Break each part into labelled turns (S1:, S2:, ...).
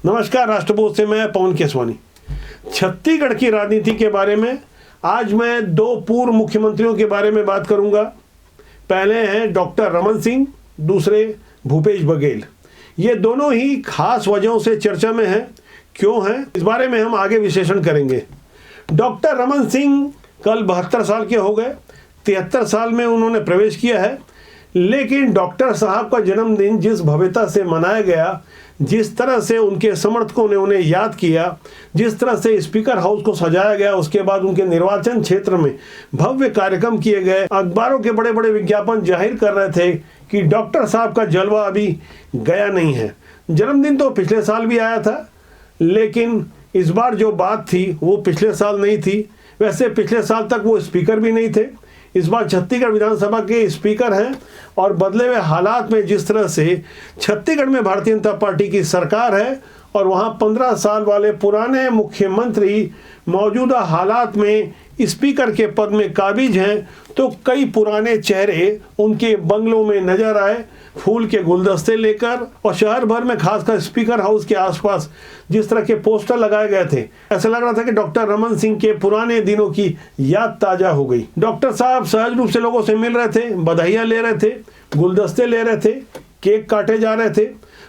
S1: नमस्कार, राष्ट्रबोध से मैं पवन केसवानी। छत्तीसगढ़ की राजनीति के बारे में आज मैं दो पूर्व मुख्यमंत्रियों के बारे में बात करूंगा। पहले हैं डॉक्टर रमन सिंह, दूसरे भूपेश बघेल। ये दोनों ही खास वजहों से चर्चा में हैं। क्यों हैं, इस बारे में हम आगे विश्लेषण करेंगे। डॉक्टर रमन सिंह कल 72 साल के हो गए। 73 साल में उन्होंने प्रवेश किया है, लेकिन डॉक्टर साहब का जन्मदिन जिस भव्यता से मनाया गया, जिस तरह से उनके समर्थकों ने उन्हें याद किया, जिस तरह से स्पीकर हाउस को सजाया गया, उसके बाद उनके निर्वाचन क्षेत्र में भव्य कार्यक्रम किए गए। अखबारों के बड़े बड़े विज्ञापन जाहिर कर रहे थे कि डॉक्टर साहब का जलवा अभी गया नहीं है। जन्मदिन तो पिछले साल भी आया था, लेकिन इस बार जो बात थी वो पिछले साल नहीं थी। वैसे पिछले साल तक वो स्पीकर भी नहीं थे। इस बार छत्तीसगढ़ विधानसभा के स्पीकर हैं और बदले हुए हालात में जिस तरह से छत्तीसगढ़ में भारतीय जनता पार्टी की सरकार है और वहाँ 15 साल वाले पुराने मुख्यमंत्री मौजूदा हालात में स्पीकर के पद में काबिज हैं, तो कई पुराने चेहरे उनके बंगलों में नजर आए, फूल के गुलदस्ते लेकर। और शहर भर में खासकर स्पीकर हाउस के आसपास जिस तरह के पोस्टर लगाए गए थे, ऐसा लग रहा था कि डॉक्टर रमन सिंह के पुराने दिनों की याद ताजा हो गई। डॉक्टर साहब सहज रूप से लोगों से मिल रहे थे, बधाइयां ले रहे थे, गुलदस्ते ले रहे थे, केक काटे जा रहे थे,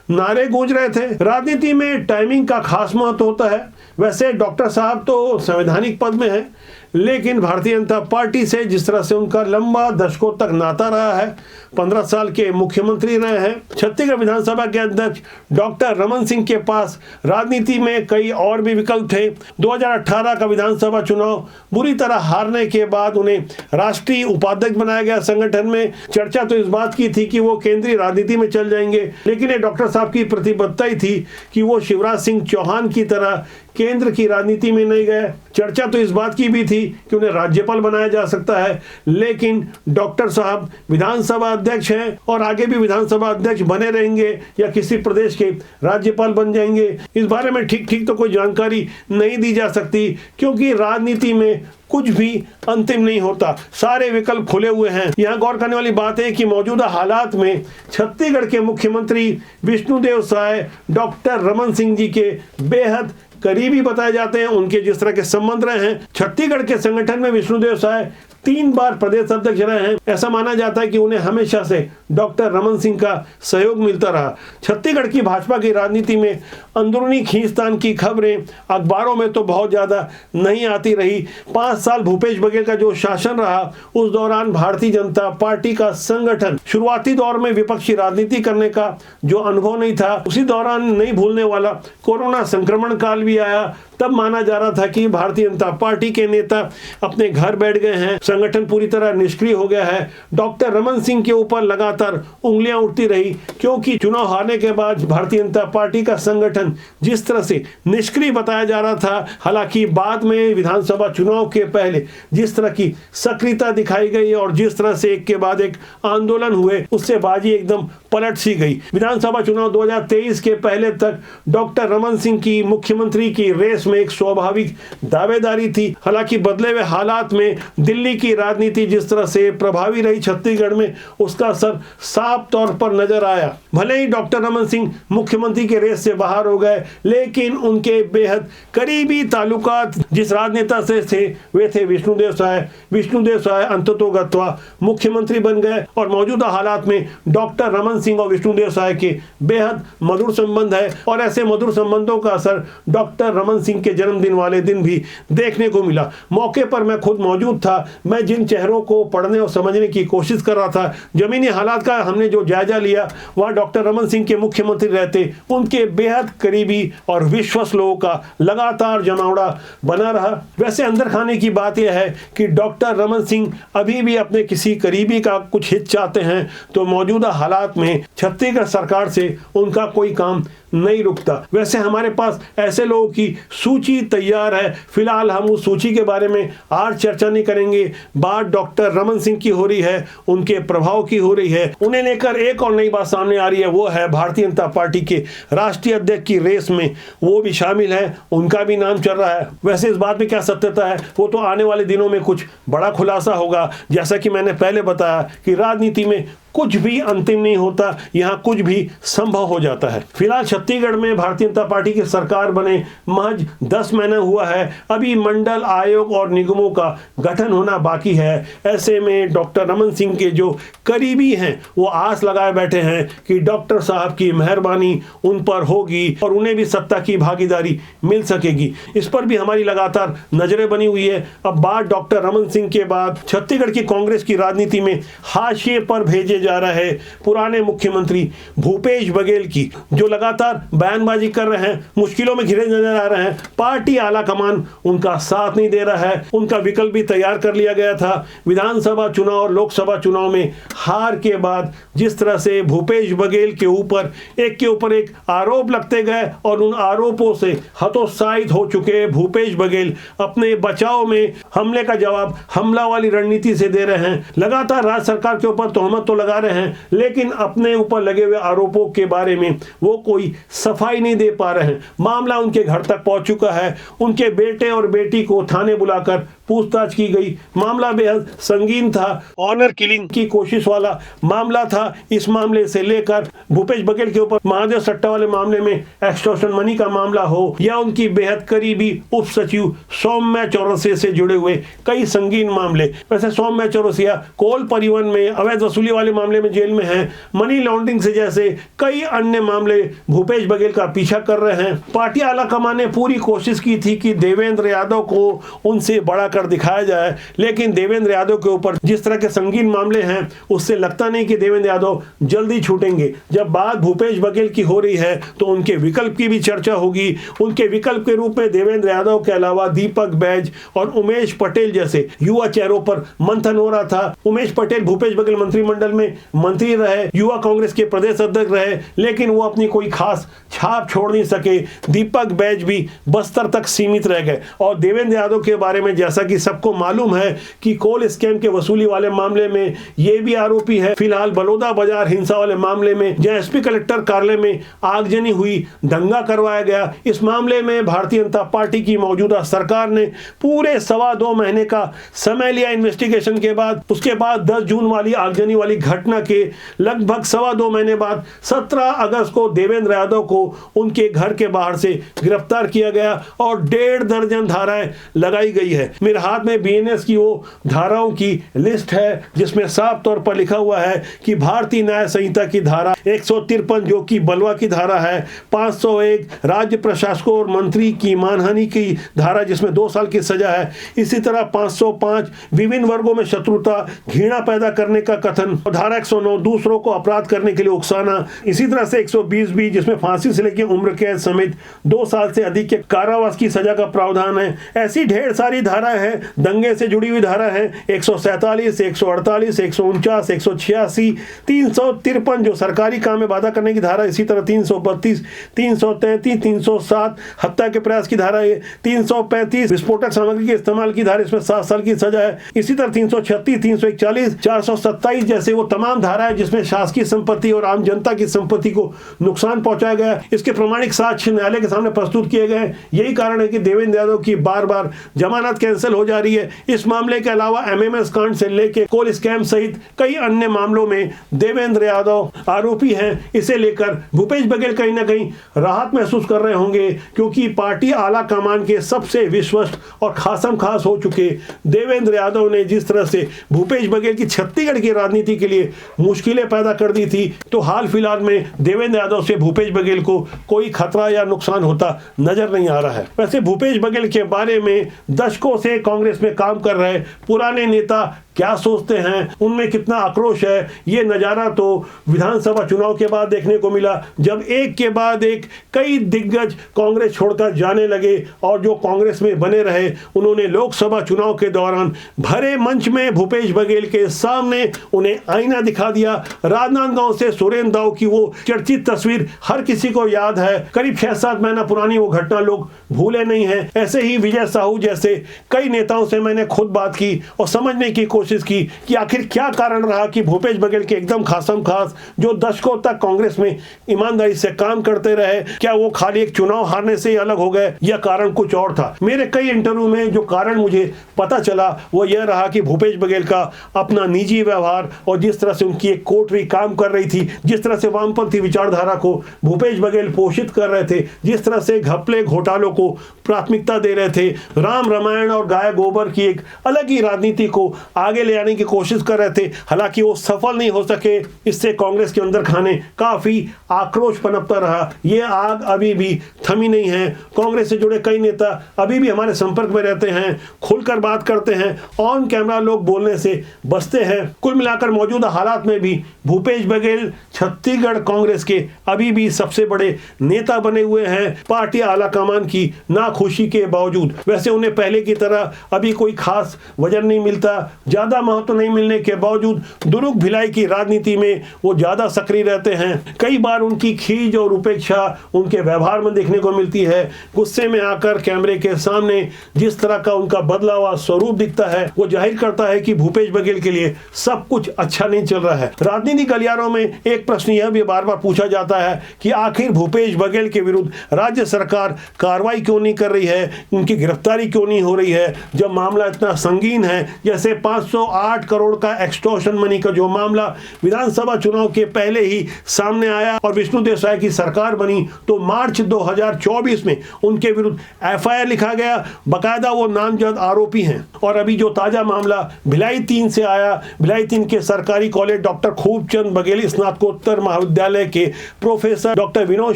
S1: नारे गूंज रहे थे। राजनीति में टाइमिंग का खास महत्व होता है। वैसे डॉक्टर साहब तो संवैधानिक पद में हैं, लेकिन भारतीय जनता पार्टी से जिस तरह से उनका लंबा दशकों तक नाता रहा है, 15 साल के मुख्यमंत्री रहे हैं। छत्तीसगढ़ विधानसभा के अध्यक्ष डॉक्टर रमन सिंह के पास राजनीति में कई और भी विकल्प थे। 2018 का विधानसभा चुनाव बुरी तरह हारने के बाद उन्हें राष्ट्रीय उपाध्यक्ष बनाया गया। संगठन में चर्चा तो इस बात की थी कि वो केंद्रीय राजनीति में चल जाएंगे, लेकिन ये डॉक्टर साहब की प्रतिबद्धता ही थी कि वो शिवराज सिंह चौहान की तरह केंद्र की राजनीति में नहीं गए। चर्चा तो इस बात की भी थी कि उन्हें राज्यपाल बनाया जा सकता है, लेकिन डॉक्टर साहब विधानसभा अध्यक्ष हैं और आगे भी विधानसभा अध्यक्ष बने रहेंगे या किसी प्रदेश के राज्यपाल बन जाएंगे। इस बारे में ठीक तो कोई जानकारी नहीं दी जा सकती, क्योंकि राजनीति में कुछ भी अंतिम नहीं होता, सारे विकल्प खुले हुए हैं। यहाँ गौर करने वाली बात है कि मौजूदा हालात में छत्तीसगढ़ के मुख्यमंत्री विष्णुदेव साय डॉक्टर रमन सिंह जी के बेहद करीबी बताए जाते हैं। उनके जिस तरह के संबंध रहे हैं, छत्तीसगढ़ के संगठन में विष्णुदेव साय 3 बार प्रदेश अध्यक्ष रहे हैं। ऐसा माना जाता है कि उन्हें हमेशा से डॉक्टर रमन सिंह का सहयोग मिलता रहा। छत्तीसगढ़ की भाजपा की राजनीति में अंदरूनी खींचतान की खबरें अखबारों में तो बहुत ज्यादा नहीं आती रही। 5 साल भूपेश बघेल का जो शासन रहा, उस दौरान भारतीय जनता पार्टी का संगठन शुरुआती दौर में विपक्षी राजनीति करने का जो अनुभव नहीं था, उसी दौरान नहीं भूलने वाला कोरोना संक्रमण काल भी आया। तब माना जा रहा था कि भारतीय जनता पार्टी के नेता अपने घर बैठ गए हैं, संगठन पूरी तरह निष्क्रिय हो गया है। डॉक्टर रमन सिंह के ऊपर लगातार उंगलियां उठती रही, क्योंकि चुनाव हारने के बाद भारतीय जनता पार्टी का संगठन जिस तरह से निष्क्रिय बताया जा रहा था, हालांकि बाद में विधानसभा चुनाव के पहले जिस तरह की सक्रियता दिखाई गई और जिस तरह से एक के बाद एक आंदोलन हुए, उससे बाजी एकदम पलट सी गई। विधानसभा चुनाव 2023 के पहले तक डॉक्टर रमन सिंह की मुख्यमंत्री की रेस में एक स्वाभाविक दावेदारी थी। हालांकि बदले हुए हालात में दिल्ली की राजनीति जिस तरह से प्रभावी रही छत्तीसगढ़ में, उसका असर साफ तौर पर नजर आया। भले ही डॉक्टर रमन सिंह मुख्यमंत्री के रेस से बाहर हो गए, लेकिन उनके बेहद करीबी ताल्लुकात जिस राजनेता से थे वे थे विष्णुदेव साय। विष्णुदेव साय अंततोगत्वा मुख्यमंत्री बन गए और मौजूदा हालात में डॉक्टर रमन सिंह और विष्णुदेव साय के बेहद मधुर संबंध है। और ऐसे मधुर संबंधों का असर डॉक्टर रमन सिंह के जन्मदिन वाले दिन भी देखने को मिला। मौके पर मैं खुद मौजूद था। मैं जिन चेहरों को पढ़ने और समझने की कोशिश कर रहा था, जमीनी हालात का हमने जो जायजा लिया, वह डॉक्टर रमन सिंह के मुख्यमंत्री रहते उनके बेहद करीबी और विश्वस्त लोगों का लगातार जमावड़ा बना रहा। वैसे अंदर खाने की बात यह है कि डॉक्टर रमन सिंह अभी भी अपने किसी करीबी का कुछ हित चाहते हैं, तो मौजूदा हालात में छत्तीसगढ़ सरकार से उनका कोई काम नहीं रुकता। वैसे हमारे पास ऐसे लोगों की सूची तैयार है। फिलहाल हम उस सूची के बारे में आज चर्चा नहीं करेंगे। बात डॉक्टर रमन सिंह की हो रही है, उनके प्रभाव की हो रही है। उन्हें लेकर एक और नई बात सामने आ रही है, वो है भारतीय जनता पार्टी के राष्ट्रीय अध्यक्ष की रेस में वो भी शामिल है, उनका भी नाम चल रहा है। वैसे इस बात में क्या सत्यता है, वो तो आने वाले दिनों में कुछ बड़ा खुलासा होगा। जैसा कि मैंने पहले बताया कि राजनीति में कुछ भी अंतिम नहीं होता, यहाँ कुछ भी संभव हो जाता है। फिलहाल छत्तीसगढ़ में भारतीय जनता पार्टी की सरकार बने महज 10 महीना हुआ है। अभी मंडल आयोग और निगमों का गठन होना बाकी है। ऐसे में डॉक्टर रमन सिंह के जो करीबी हैं वो आस लगाए बैठे हैं कि डॉक्टर साहब की मेहरबानी उन पर होगी और उन्हें भी सत्ता की भागीदारी मिल सकेगी। इस पर भी हमारी लगातार नजरें बनी हुई है। अब बात डॉक्टर रमन सिंह के बाद छत्तीसगढ़ की कांग्रेस की राजनीति में हाशिए पर भेजे जा रहा है पुराने मुख्यमंत्री भूपेश बघेल की, जो लगातार बयानबाजी कर रहे हैं, मुश्किलों में घिरे नजर आ रहे हैं। पार्टी आला कमान उनका साथ नहीं दे रहा है। उनका विकल्प भी तैयार कर लिया गया था। विधानसभा चुनाव और लोकसभा चुनाव में हार के बाद जिस तरह से भूपेश बघेल के ऊपर एक आरोप लगते गए और उन आरोपों से हतोत्साहित हो चुके भूपेश बघेल अपने बचाव में हमले का जवाब हमला वाली रणनीति से दे रहे हैं। लगातार राज्य सरकार के ऊपर तोहमत तो लगा रहे हैं, लेकिन अपने ऊपर लगे हुए आरोपों के बारे में वो कोई सफाई नहीं दे पा रहे हैं। मामला उनके घर तक पहुंच चुका है। उनके बेटे और बेटी को थाने बुलाकर पूछताछ की गई। मामला बेहद संगीन था, ऑनर किलिंग की कोशिश वाला मामला था। इस मामले से लेकर भूपेश बघेल के ऊपर महादेव सट्टा वाले मामले में एक्सटॉर्शन मनी का मामला हो या उनकी बेहद करीबी उप सचिव सौम्या चौरसिया से जुड़े हुए कई संगीन मामले। वैसे सौम्या चौरसिया कोल परिवहन में अवैध वसूली वाले मामले में जेल में है। मनी लॉन्ड्रिंग से जैसे कई अन्य मामले भूपेश बघेल का पीछा कर रहे हैं। पार्टी आलाकमान ने पूरी कोशिश की थी कि देवेंद्र यादव को उनसे बड़ा कर दिखाया जाए, लेकिन देवेंद्र यादव के ऊपर जिस तरह के संगीन मामले हैं उससे लगता नहीं कि देवेंद्र यादव जल्दी छूटेंगे। जब बात भूपेश बघेल की हो रही है तो उनके विकल्प की भी चर्चा होगी। उनके विकल्प के रूप में देवेंद्र यादव के अलावा दीपक बैज और उमेश पटेल जैसे युवा चेहरों पर मंथन हो रहा था। उमेश पटेल भूपेश बघेल मंत्रिमंडल में मंत्री रहे, युवा कांग्रेस के प्रदेश अध्यक्ष रहे, लेकिन वो अपनी कोई खास छाप छोड़ नहीं सके। दीपक बैज भी बस्तर तक सीमित रह गए। और देवेंद्र यादव के बारे में जैसा कि सबको मालूम है कि कोल स्कैम के वसूली वाले मामले में ये भी आरोपी है। फिलहाल बलौदा बाजार हिंसा वाले मामले में जहां एसपी कलेक्टर कार्यालय में आगजनी हुई, दंगा करवाया गया। इस मामले में भारतीय जनता पार्टी की मौजूदा सरकार ने पूरे 2.25 महीने का समय लिया इन्वेस्टिगेशन के बाद। उसके बाद 10 जून वाली आगजनी वाली घटना के लगभग 2.25 महीने बाद 17 अगस्त को देवेंद्र यादव को उनके घर के बाहर से गिरफ्तार किया गया और 1.5 दर्जन धाराएं लगाई गई है। मेरे हाथ में बीएनएस की वो धाराओं की लिस्ट है जिसमें साफ तौर पर लिखा हुआ है कि भारतीय न्याय संहिता की धारा 153 जो कि बलवा की धारा है, 501 राज्य प्रशासकों और मंत्री की मानहानि की धारा जिसमें 2 साल की सजा है, इसी तरह 505 विभिन्न वर्गों में शत्रुता घृणा पैदा करने का कथन, धारा 109 दूसरों को अपराध करने के लिए उकसाना, इसी तरह से 120 भी जिसमें फांसी से लेकर उम्र कैद समेत 2 साल से अधिक के कारावास की सजा का प्रावधान है। ऐसी ढेर सारी धाराएं हैं। दंगे से जुड़ी हुई धारा है 147, 148, 149, 186, 353 जो सरकारी काम में बाधा करने की धारा, इसी तरह 332, 333, 307 हत्या के प्रयास की धारा है, 335 विस्फोटक सामग्री के इस्तेमाल की धारा, इसमें 7 साल की सजा है। इसी तरह 336, 341, 427 जैसे वो तमाम धाराएं जिसमें शासकीय संपत्ति और आम जनता की संपत्ति को नुकसान पहुंचाया गया, इसके प्रमाणिक साक्ष्य न्यायालय के सामने प्रस्तुत किए गए। यही कारण है कि देवेंद्र यादव की बार बार जमानत कैंसिल हो जा रही है। इस मामले के अलावा एमएमएस कांड से लेकर कोल स्कैम सहित कई अन्य मामलों में देवेंद्र यादव आरोपी हैं। इसे लेकर भूपेश बघेल कहीं ना कहीं राहत महसूस कर रहे होंगे, क्योंकि पार्टी आला कमान के सबसे विश्वस्त और खासम खास हो चुके देवेंद्र यादव ने जिस तरह से भूपेश बघेल की छत्तीसगढ़ की राजनीति के लिए मुश्किलें पैदा कर दी थी, तो हाल फिलहाल में देवेंद्र यादव से भूपेश बघेल को कोई खतरा या नुकसान होता नजर नहीं आ रहा है। वैसे भूपेश बघेल के बारे में दशकों से कांग्रेस में काम कर रहे पुराने नेता क्या सोचते हैं, उनमें कितना आक्रोश है, ये नज़ारा तो विधानसभा चुनाव के बाद देखने को मिला, जब एक के बाद एक कई दिग्गज कांग्रेस छोड़कर जाने लगे और जो कांग्रेस में बने रहे उन्होंने लोकसभा चुनाव के दौरान भरे मंच में भूपेश बघेल के सामने उन्हें आईना दिखा दिया। राजनांदगांव से सुरेंद्र दाऊ की वो चर्चित तस्वीर हर किसी को याद है, करीब 6-7 महीना पुरानी वो घटना लोग भूले नहीं है। ऐसे ही विजय साहू जैसे कई नेताओं से मैंने खुद बात की और समझने की कोशिश कोशिश की कि आखिर क्या कारण रहा कि भूपेश बघेल के एकदम खासम खास जो दशकों तक कांग्रेस में ईमानदारी से काम करते रहे, क्या वो खाली एक चुनाव हारने से ही अलग हो गए या कारण कुछ और था। मेरे कई इंटरव्यू में जो कारण मुझे पता चला वो यह रहा कि भूपेश बघेल का अपना निजी व्यवहार और जिस तरह से उनकी एक कोटरी काम कर रही थी, जिस तरह से वामपंथी विचारधारा को भूपेश बघेल पोषित कर रहे थे, जिस तरह से घपले घोटालों को प्राथमिकता दे रहे थे, राम रामायण और गाय गोबर की एक अलग ही राजनीति को आगे ले आने की कोशिश कर रहे थे। हालांकि वो सफल नहीं हो सके। इससे कांग्रेस के अंदर खाने काफी आक्रोश पनपता रहा। ये आग अभी भी थमी नहीं है। कांग्रेस से जुड़े कई नेता अभी भी हमारे संपर्क में रहते हैं, खुलकर बात करते हैं, ऑन कैमरा लोग बोलने से बचते हैं। कुल मिलाकर मौजूदा हालात में भी भूपेश बघेल छत्तीसगढ़ कांग्रेस के अभी भी सबसे बड़े नेता बने हुए हैं, पार्टी आला कमान की नाखुशी के बावजूद। वैसे उन्हें पहले की तरह अभी कोई खास वजन नहीं मिलता, ज्यादा महत्व नहीं मिलने के बावजूद दुरुक भिलाई की राजनीति में वो ज्यादा सक्रिय रहते हैं। कई बार उनकी खीज और उपेक्षा उनके व्यवहार में देखने को मिलती है। गुस्से में आकर कैमरे के सामने जिस तरह का उनका बदला हुआ स्वरूप दिखता है वो जाहिर करता है कि भूपेश बघेल के लिए सब कुछ अच्छा नहीं चल रहा है। राजनीति गलियारों में एक प्रश्न यह भी बार बार पूछा जाता है कि आखिर भूपेश बघेल के विरुद्ध राज्य सरकार कार्रवाई क्यों नहीं कर रही है, उनकी गिरफ्तारी क्यों नहीं हो रही है, जब मामला इतना संगीन है। जैसे 508 करोड़ का एक्सटॉर्शन मनी का जो मामला विधानसभा चुनाव के पहले ही सामने आया और विष्णु देसाई की सरकार बनी तो मार्च 2024 में उनके विरुद्ध एफआईआर लिखा गया, बकायदा वो नामजद आरोपी हैं। और अभी जो ताजा मामला भिलाई 3 से आया, भिलाई 3 के सरकारी कॉलेज डॉक्टर खूबचंद बघेल स्नातकोत्तर महाविद्यालय के प्रोफेसर डॉक्टर विनोद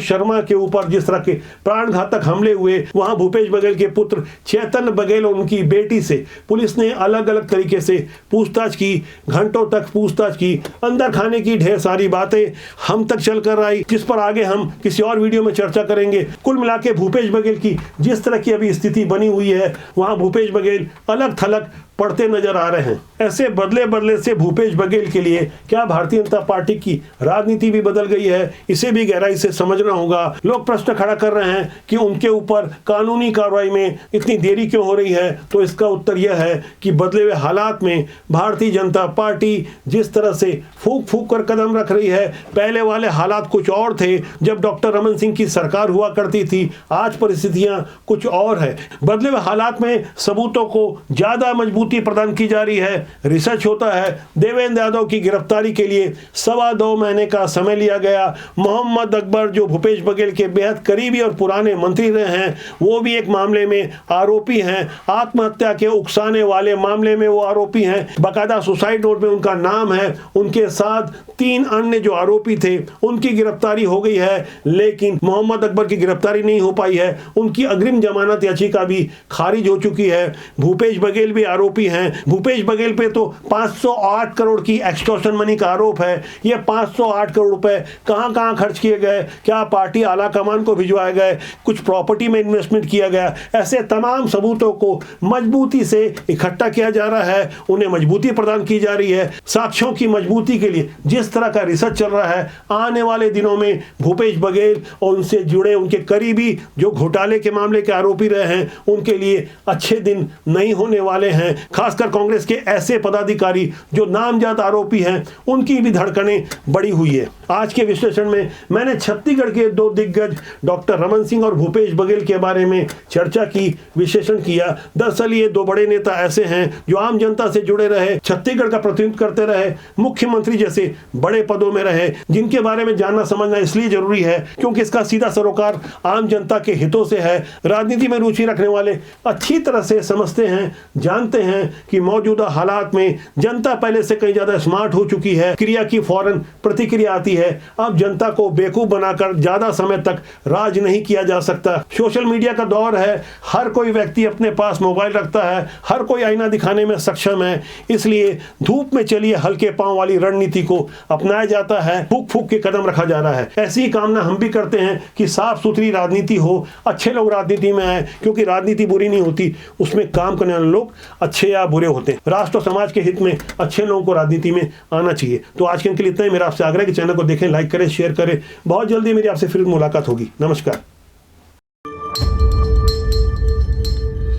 S1: शर्मा के ऊपर जिस तरह के प्राणघातक हमले हुए, वहां भूपेश बघेल के पुत्र चैतन्य बघेल और उनकी बेटी से पुलिस ने अलग अलग तरीके से पूछताछ की, घंटों तक पूछताछ की, अंदर खाने की ढेर सारी बातें हम तक चलकर आई, जिस पर आगे हम किसी और वीडियो में चर्चा करेंगे। कुल मिला के भूपेश बघेल की जिस तरह की अभी स्थिति बनी हुई है, वहां भूपेश बघेल अलग थलग पड़ते नजर आ रहे हैं। ऐसे बदले बदले से भूपेश बघेल के लिए क्या भारतीय जनता पार्टी की राजनीति भी बदल गई है, इसे भी गहराई से समझना होगा। लोग प्रश्न खड़ा कर रहे हैं कि उनके ऊपर कानूनी कार्रवाई में इतनी देरी क्यों हो रही है, तो इसका उत्तर यह है कि बदले हुए हालात में भारतीय जनता पार्टी जिस तरह से फूक फूक कर कदम रख रही है, पहले वाले हालात कुछ और थे जब डॉक्टर रमन सिंह की सरकार हुआ करती थी, आज परिस्थितियां कुछ और है। बदले हुए हालात में सबूतों को ज्यादा मजबूती प्रदान की जा रही है, रिसर्च होता है। देवेंद्र यादव की गिरफ्तारी के लिए 2.25 महीने का समय लिया गया। मोहम्मद अकबर जो भूपेश बघेल के बेहद करीबी और पुराने मंत्री रहे हैं, वो भी एक मामले में आरोपी हैं। आत्महत्या के उकसाने वाले मामले में वो आरोपी हैं, बाकायदा सुसाइड नोट में उनका नाम है। उनके साथ 3 अन्य जो आरोपी थे उनकी गिरफ्तारी हो गई है, लेकिन मोहम्मद अकबर की गिरफ्तारी नहीं हो पाई है। उनकी अग्रिम जमानत याचिका भी खारिज हो चुकी है। भूपेश बघेल भी आरोपी हैं। भूपेश बघेल पे तो 508 करोड़ की एक्सटॉर्शन मनी का आरोप है। ये 508 करोड़ रुपए कहां खर्च किए गए, क्या पार्टी आला कमान को भिजवाए गए, कुछ प्रॉपर्टी में इन्वेस्टमेंट किया गया, ऐसे तमाम सबूतों को मजबूती से इकट्ठा किया जा रहा है, उन्हें मजबूती प्रदान की जा रही है। साक्ष्यों की मजबूती के लिए जिस तरह का रिसर्च चल रहा है, आने वाले दिनों में भूपेश बघेल और उनसे जुड़े उनके करीबी जो घोटाले के मामले के आरोपी रहे हैं, उनके लिए अच्छे दिन नहीं होने वाले हैं। खासकर कांग्रेस के ऐसे पदाधिकारी जो नामजद आरोपी हैं, उनकी भी धड़कनें बढ़ी हुई है। आज के विश्लेषण में मैंने छत्तीसगढ़ के 2 दिग्गज डॉक्टर रमन सिंह और भूपेश बघेल के बारे में चर्चा की, विश्लेषण किया। दरअसल ये 2 बड़े नेता ऐसे हैं जो आम जनता से जुड़े रहे, छत्तीसगढ़ का प्रतिनिधित्व करते रहे, मुख्यमंत्री जैसे बड़े पदों में रहे, जिनके बारे में जानना समझना इसलिए जरूरी है क्योंकि इसका सीधा सरोकार आम जनता के हितों से है। राजनीति में रुचि रखने वाले अच्छी तरह से समझते हैं, जानते हैं कि मौजूदा हालात में जनता पहले से कहीं ज्यादा स्मार्ट हो चुकी है। क्रिया की फौरन प्रतिक्रिया आती है। अब जनता को बेवकूफ बनाकर ज्यादा समय तक राज नहीं किया जा सकता। सोशल मीडिया का दौर है, हर कोई व्यक्ति अपने पास मोबाइल रखता है, हर कोई आईना दिखाने में सक्षम है, इसलिए धूप में चलिए हल्के पांव वाली रणनीति को अपनाया जाता है, फूक फूक के कदम रखा जा रहा है। ऐसी कामना हम भी करते हैं कि साफ सुथरी राजनीति हो, अच्छे लोग राजनीति में आए, क्योंकि राजनीति बुरी नहीं होती, उसमें काम करने वाले लोग अच्छे या बुरे होते हैं। राष्ट्र और समाज के हित में अच्छे लोगों को राजनीति में आना चाहिए। तो आज के लिए इतना ही। मेरा आपसे आग्रह है कि चैनल को देखें, लाइक करें, शेयर करें। बहुत जल्दी मेरी आपसे फिर मुलाकात होगी। नमस्कार।